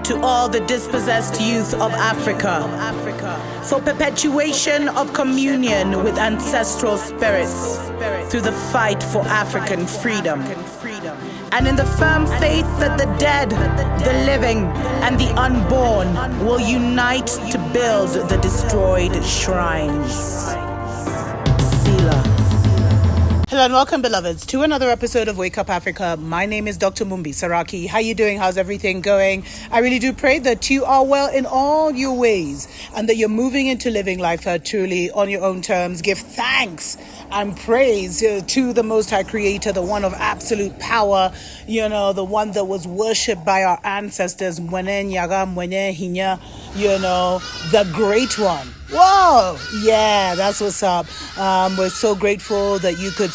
to all the dispossessed youth of Africa, for perpetuation of communion with ancestral spirits through the fight for African freedom, and in the firm faith that the dead, the living, and the unborn will unite to build the destroyed shrines. Selah. Hello and welcome, beloveds, to another episode of Wake Up Africa. My name is Dr. Mumbi Saraki. How you doing? How's everything going? I really do pray that you are well in all your ways and that you're moving into living life truly on your own terms. Give thanks and praise to the Most High Creator, the one of absolute power, the one that was worshipped by our ancestors, the great one. Whoa! Yeah, that's what's up. We're so grateful that you could,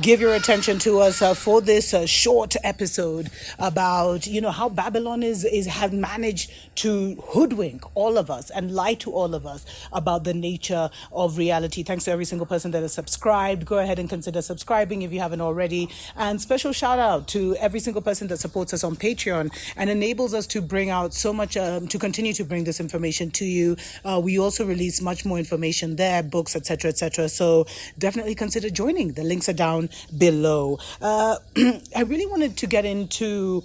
give your attention to us for this short episode about, how Babylon has managed to hoodwink all of us and lie to all of us about the nature of reality. Thanks to every single person that has subscribed. Go ahead and consider subscribing if you haven't already. And special shout out to every single person that supports us on Patreon and enables us to bring out so much, to continue to bring this information to you. We also release much more information there, books, etc., etc. So definitely consider joining. The links are down below. I really wanted to get into,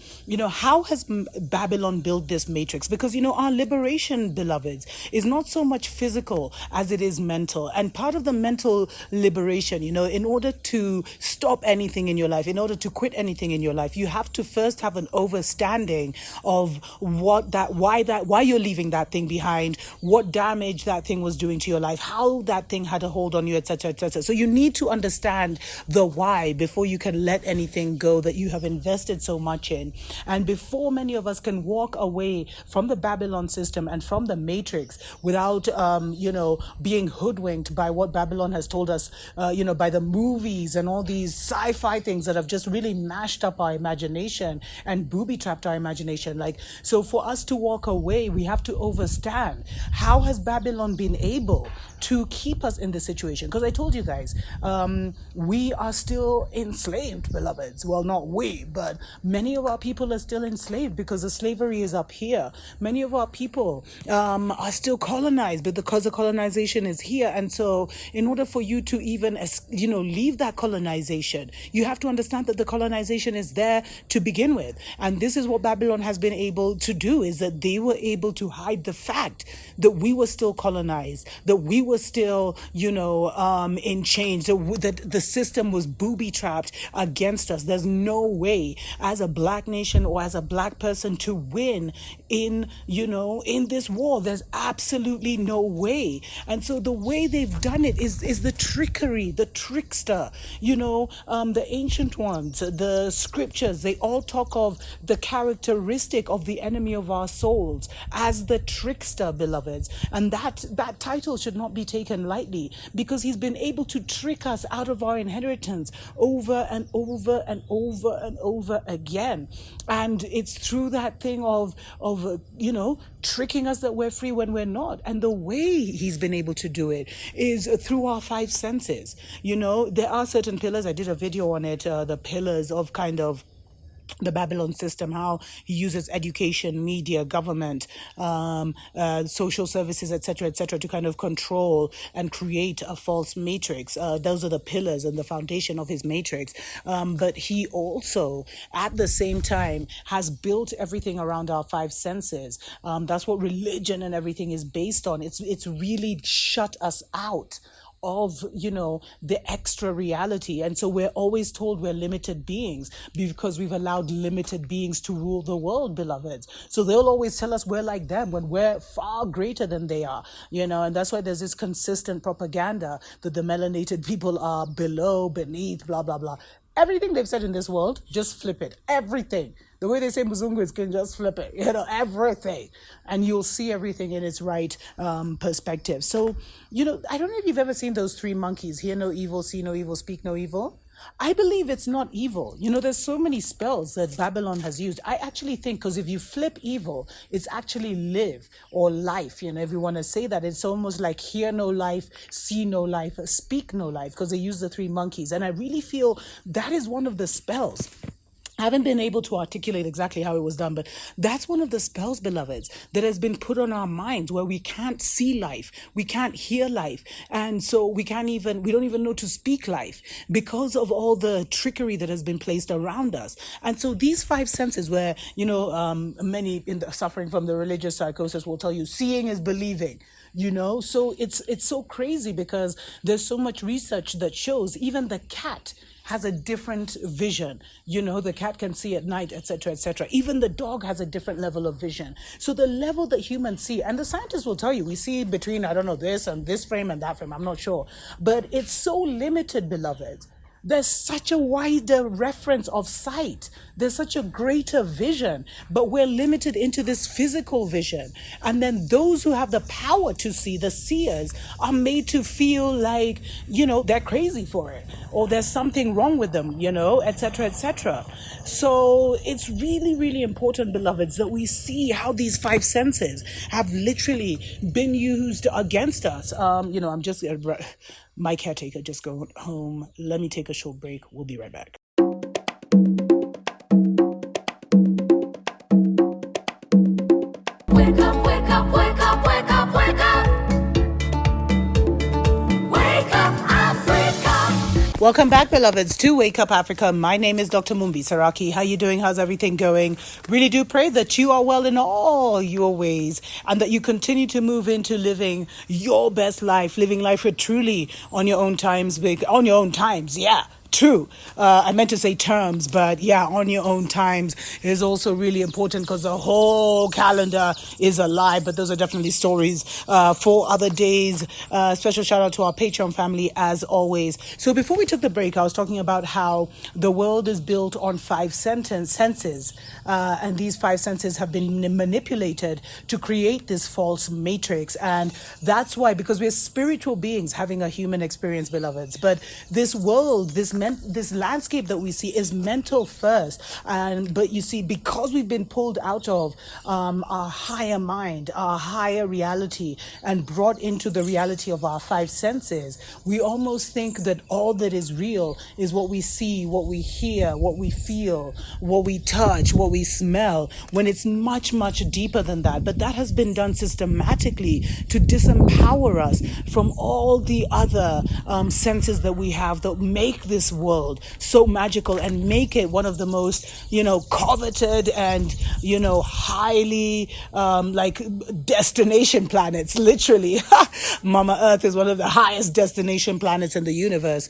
how has Babylon built this matrix? Because, our liberation, beloveds, is not so much physical as it is mental. And part of the mental liberation, in order to stop anything in your life, in order to quit anything in your life, you have to first have an understanding of why you're leaving that thing behind, what damage that thing was doing to your life, how that thing had a hold on you, etc., etc. So you need to understand the why before you can let anything go that you have invested so much in. And before many of us can walk away from the Babylon system and from the matrix without, being hoodwinked by what Babylon has told us, by the movies and all these sci-fi things that have just really mashed up our imagination and booby-trapped our imagination. So for us to walk away, we have to understand how has Babylon been able to keep us in this situation? Because I told you guys, we are still enslaved, beloveds. Well, not we, but many of our people are still enslaved because the slavery is up here. Many of our people are still colonized, but because the colonization is here. And so in order for you to even, leave that colonization, you have to understand that the colonization is there to begin with. And this is what Babylon has been able to do, is that they were able to hide the fact that we were still colonized, that we were still, in chains, that the system was booby-trapped against us. There's no way as a black nation or as a black person to win in this war. There's absolutely no way. And so the way they've done it is the trickery, the trickster, the ancient ones, the scriptures, they all talk of the characteristic of the enemy of our souls as the trickster, beloveds. And that title should not be taken lightly, because he's been able to trick us out of our inheritance over and over and over and over again. And it's through that thing of tricking us that we're free when we're not. And the way he's been able to do it is through our five senses. There are certain pillars. I did a video on it, the pillars of kind of the Babylon system, how he uses education, media, government, social services, etc., to kind of control and create a false matrix. Those are the pillars and the foundation of his matrix. But he also, at the same time, has built everything around our five senses. That's what religion and everything is based on. It's really shut us out of the extra reality. And so we're always told we're limited beings because we've allowed limited beings to rule the world, beloveds. So they'll always tell us we're like them when we're far greater than they are, and that's why there's this consistent propaganda that the melanated people are below, beneath, blah blah blah. Everything they've said in this world, just flip it. Everything. The way they say Muzungus can just flip it, everything. And you'll see everything in its right perspective. So, I don't know if you've ever seen those three monkeys: hear no evil, see no evil, speak no evil. I believe it's not evil. There's so many spells that Babylon has used. I actually think, because if you flip evil, it's actually live or life. If you want to say that, it's almost like hear no life, see no life, speak no life, because they use the three monkeys. And I really feel that is one of the spells. I haven't been able to articulate exactly how it was done, but that's one of the spells, beloveds, that has been put on our minds where we can't see life, we can't hear life, and so we don't even know to speak life because of all the trickery that has been placed around us. And so these five senses, where many suffering from the religious psychosis will tell you, seeing is believing. So it's so crazy because there's so much research that shows even the cat has a different vision. The cat can see at night, etc., etc. Even the dog has a different level of vision. So the level that humans see, and the scientists will tell you, we see between, I don't know, this and this frame and that frame, I'm not sure. But it's so limited, beloved. There's such a wider reference of sight. There's such a greater vision, but we're limited into this physical vision. And then those who have the power to see, the seers, are made to feel like, they're crazy for it, or there's something wrong with them, etc., etc. So it's really, really important, beloveds, that we see how these five senses have literally been used against us. I'm just... my caretaker just going home. Let me take a short break. We'll be right back. Wake up, wake up, wake up, wake up, wake up. Wake up, Africa. Welcome back, beloveds, to Wake Up Africa. My name is Dr. Mumbi Saraki. How you doing? How's everything going? Really do pray that you are well in all your ways and that you continue to move into living your best life, living life truly on your own times, yeah. True. I meant to say terms, but yeah, on your own times is also really important because the whole calendar is a lie, but those are definitely stories for other days. Special shout out to our Patreon family as always. So before we took the break, I was talking about how the world is built on five senses, and these five senses have been manipulated to create this false matrix. And that's why, because we're spiritual beings having a human experience, beloveds, but this world, this landscape that we see is mental first, but you see, because we've been pulled out of our higher mind, our higher reality, and brought into the reality of our five senses, we almost think that all that is real is what we see, what we hear, what we feel, what we touch, what we smell, when it's much, much deeper than that. But that has been done systematically to disempower us from all the other senses that we have that make this world so magical and make it one of the most, coveted and, highly destination planets. Literally, Mama Earth is one of the highest destination planets in the universe,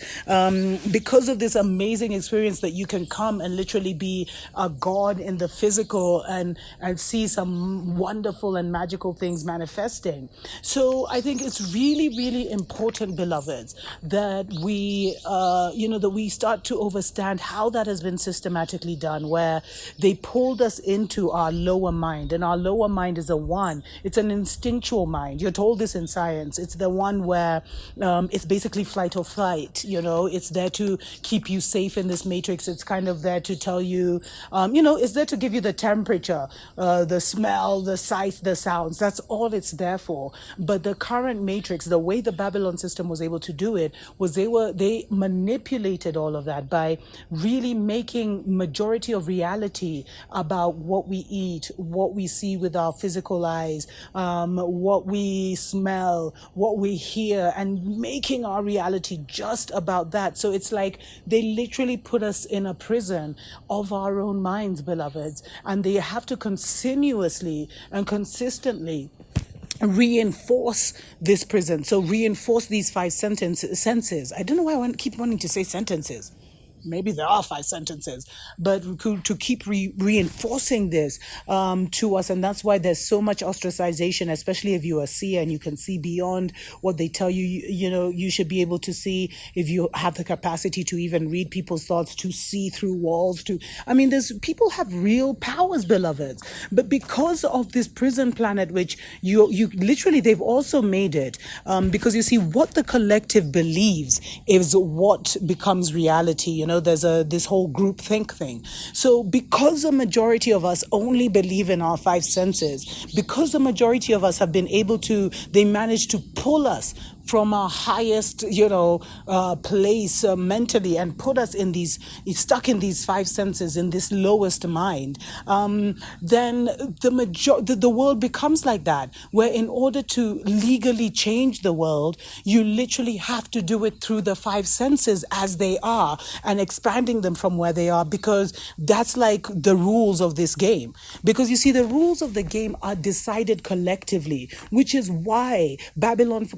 because of this amazing experience that you can come and literally be a god in the physical and see some wonderful and magical things manifesting. So I think it's really, really important, beloveds, that we start to understand how that has been systematically done, where they pulled us into our lower mind, and our lower mind is it's an instinctual mind. You're told this in science. It's the one where it's basically flight or flight. It's there to keep you safe in this matrix. It's kind of there to tell you, it's there to give you the temperature, the smell, the sight, the sounds. That's all it's there for. But the current matrix, the way the Babylon system was able to do it, was they manipulated all of that by really making majority of reality about what we eat, what we see with our physical eyes, what we smell, what we hear, and making our reality just about that. So it's like they literally put us in a prison of our own minds, beloveds, and they have to continuously and consistently reinforce this prison. So reinforce these five senses. I don't know why I keep wanting to say sentences. Maybe there are 5 sentences, but to keep reinforcing this to us. And that's why there's so much ostracization, especially if you're a seer and you can see beyond what they tell you. You should be able to see, if you have the capacity to even read people's thoughts, to see through walls, there's people have real powers, beloveds. But because of this prison planet, which you literally, they've also made it, because you see, what the collective believes is what becomes reality. There's this whole group think thing. So because the majority of us only believe in our 5 senses, because the majority of us have been able to, they managed to pull us from our highest, place mentally, and put us in these, stuck in these five senses, in this lowest mind, then the world becomes like that, where in order to legally change the world, you literally have to do it through the five senses as they are, and expanding them from where they are, because that's like the rules of this game. Because you see, the rules of the game are decided collectively, which is why Babylon,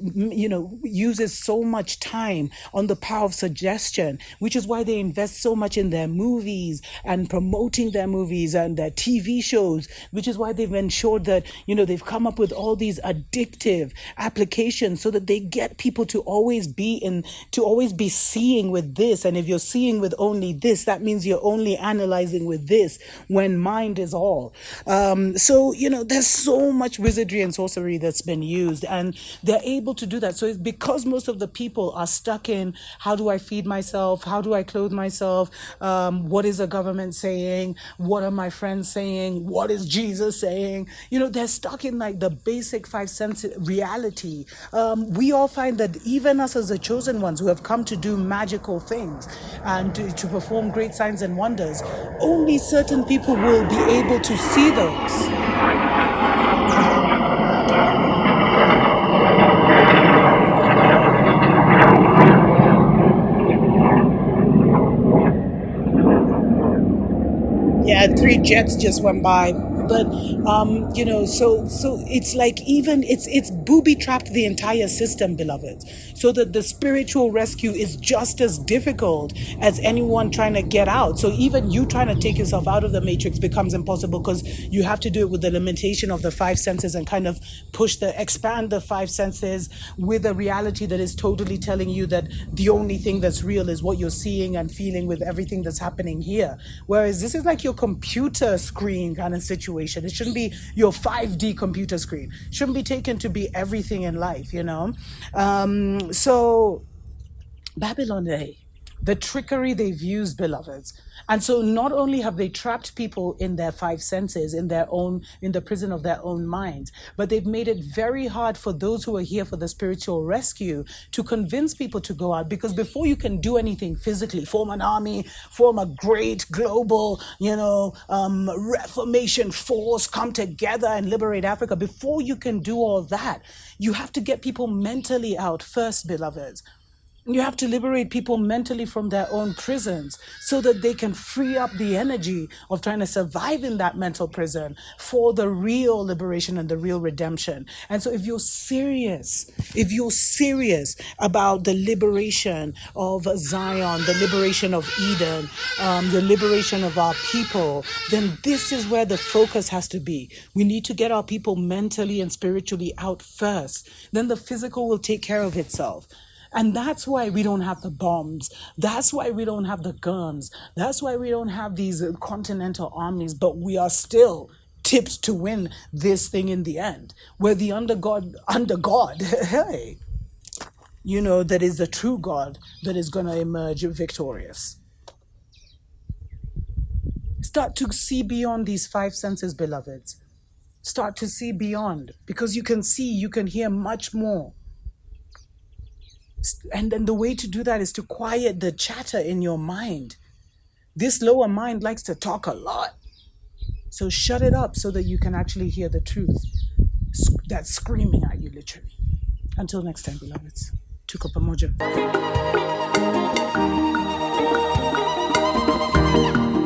uses so much time on the power of suggestion, which is why they invest so much in their movies and promoting their movies and their TV shows, which is why they've ensured that, they've come up with all these addictive applications so that they get people to always be seeing with this. And if you're seeing with only this, that means you're only analyzing with this, when mind is all. So, there's so much wizardry and sorcery that's been used, and they're able to do that. So it's because most of the people are stuck in, how do I feed myself? How do I clothe myself? What is the government saying? What are my friends saying? What is Jesus saying? They're stuck in like the basic five sense reality. We all find that even us as the chosen ones who have come to do magical things and to perform great signs and wonders, only certain people will be able to see those. Yeah, three jets just went by. But so it's like, even it's booby trapped the entire system, beloveds. So that the spiritual rescue is just as difficult as anyone trying to get out. So even you trying to take yourself out of the matrix becomes impossible, because you have to do it with the limitation of the five senses, and kind of expand the five senses with a reality that is totally telling you that the only thing that's real is what you're seeing and feeling with everything that's happening here. Whereas this is like your computer screen kind of situation. It shouldn't be your 5D computer screen. It shouldn't be taken to be everything in life, So Babylon, the trickery they've used, beloveds. And so not only have they trapped people in their five senses, in the prison of their own minds, but they've made it very hard for those who are here for the spiritual rescue to convince people to go out. Because before you can do anything physically, form an army, form a great global, reformation force, come together and liberate Africa, before you can do all that, you have to get people mentally out first, beloveds. You have to liberate people mentally from their own prisons, so that they can free up the energy of trying to survive in that mental prison for the real liberation and the real redemption. And so if you're serious about the liberation of Zion, the liberation of Eden, the liberation of our people, then this is where the focus has to be. We need to get our people mentally and spiritually out first. Then the physical will take care of itself. And that's why we don't have the bombs. That's why we don't have the guns. That's why we don't have these continental armies, but we are still tipped to win this thing in the end. We're the under God, hey, that is the true God that is going to emerge victorious. Start to see beyond these five senses, beloveds. Start to see beyond, because you can hear much more. And then the way to do that is to quiet the chatter in your mind. This lower mind likes to talk a lot. So shut it up so that you can actually hear the truth that's screaming at you, literally. Until next time, beloveds. Tuko pamoja.